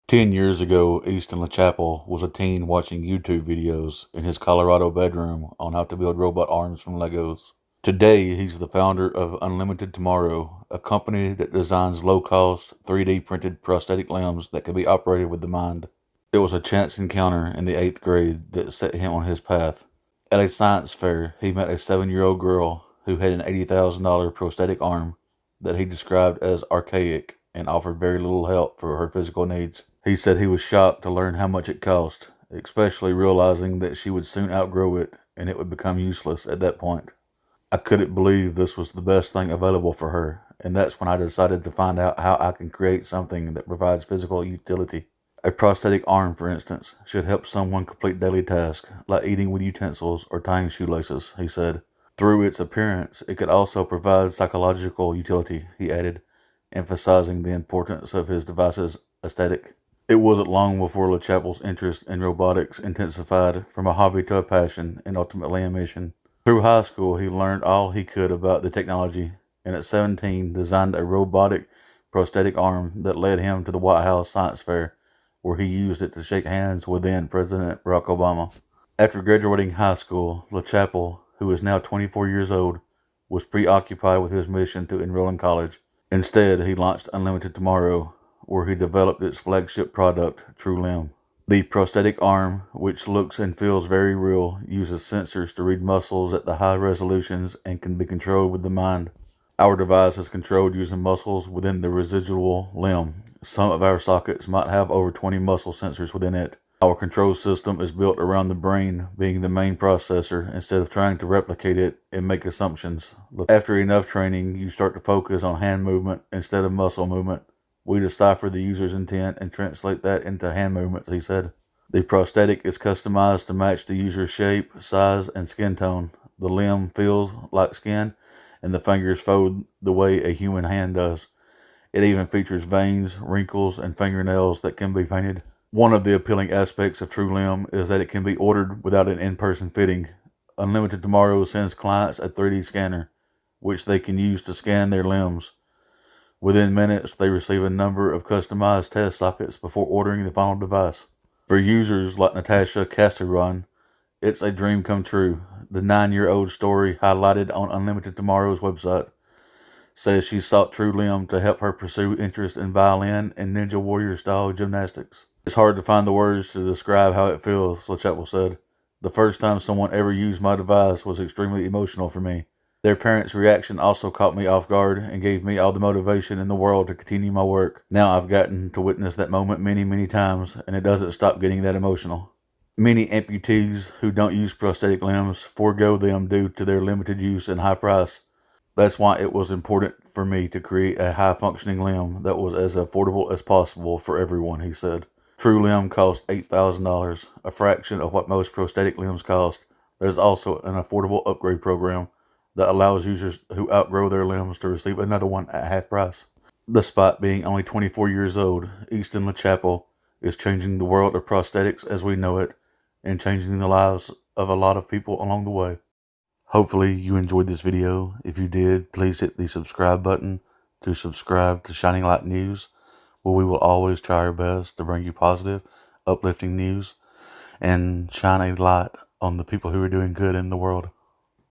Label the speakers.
Speaker 1: 10 years ago, Easton LaChapel was a teen watching YouTube videos in his Colorado bedroom on how to build robot arms from Legos. Today, he's the founder of Unlimited Tomorrow, a company that designs low-cost, 3D printed prosthetic limbs that can be operated with the mind. It was a chance encounter in the 8th grade that set him on his path. At a science fair, he met a 7-year-old girl who had an $80,000 prosthetic arm that he described as archaic and offered very little help for her physical needs. He said he was shocked to learn how much it cost, especially realizing that she would soon outgrow it and it would become useless at that point. I couldn't believe this was the best thing available for her, and that's when I decided to find out how I can create something that provides physical utility. A prosthetic arm, for instance, should help someone complete daily tasks, like eating with utensils or tying shoelaces, he said. Through its appearance, it could also provide psychological utility, he added, emphasizing the importance of his device's aesthetic. It wasn't long before LaChapel's interest in robotics intensified from a hobby to a passion and ultimately a mission. Through high school, he learned all he could about the technology, and at 17 designed a robotic prosthetic arm that led him to the White House Science Fair, where he used it to shake hands with then President Barack Obama. After graduating high school, LaChapel, who is now 24 years old, was preoccupied with his mission to enroll in college. Instead, he launched Unlimited Tomorrow, where he developed its flagship product, TrueLimb. The prosthetic arm, which looks and feels very real, uses sensors to read muscles at the high resolutions and can be controlled with the mind. Our device is controlled using muscles within the residual limb. Some of our sockets might have over 20 muscle sensors within it. Our control system is built around the brain being the main processor instead of trying to replicate it and make assumptions. After enough training, you start to focus on hand movement instead of muscle movement. We decipher the user's intent and translate that into hand movements, he said. The prosthetic is customized to match the user's shape, size, and skin tone. The limb feels like skin, and the fingers fold the way a human hand does. It even features veins, wrinkles, and fingernails that can be painted. One of the appealing aspects of TrueLimb is that it can be ordered without an in-person fitting. Unlimited Tomorrow sends clients a 3D scanner, which they can use to scan their limbs. Within minutes, they receive a number of customized test sockets before ordering the final device. For users like Natasha Casteron, it's a dream come true. The 9-year-old story highlighted on Unlimited Tomorrow's website says she sought TrueLimb to help her pursue interest in violin and Ninja Warrior-style gymnastics. It's hard to find the words to describe how it feels, LaChapel said. The first time someone ever used my device was extremely emotional for me. Their parents' reaction also caught me off guard and gave me all the motivation in the world to continue my work. Now I've gotten to witness that moment many, many times, and it doesn't stop getting that emotional. Many amputees who don't use prosthetic limbs forego them due to their limited use and high price. That's why it was important for me to create a high-functioning limb that was as affordable as possible for everyone, he said. TrueLimb costs $8,000, a fraction of what most prosthetic limbs cost. There's also an affordable upgrade program that allows users who outgrow their limbs to receive another one at half price. Despite being only 24 years old, Easton LaChapel is changing the world of prosthetics as we know it and changing the lives of a lot of people along the way. Hopefully you enjoyed this video. If you did, please hit the subscribe button to subscribe to Shining Light News, where we will always try our best to bring you positive, uplifting news and shine a light on the people who are doing good in the world.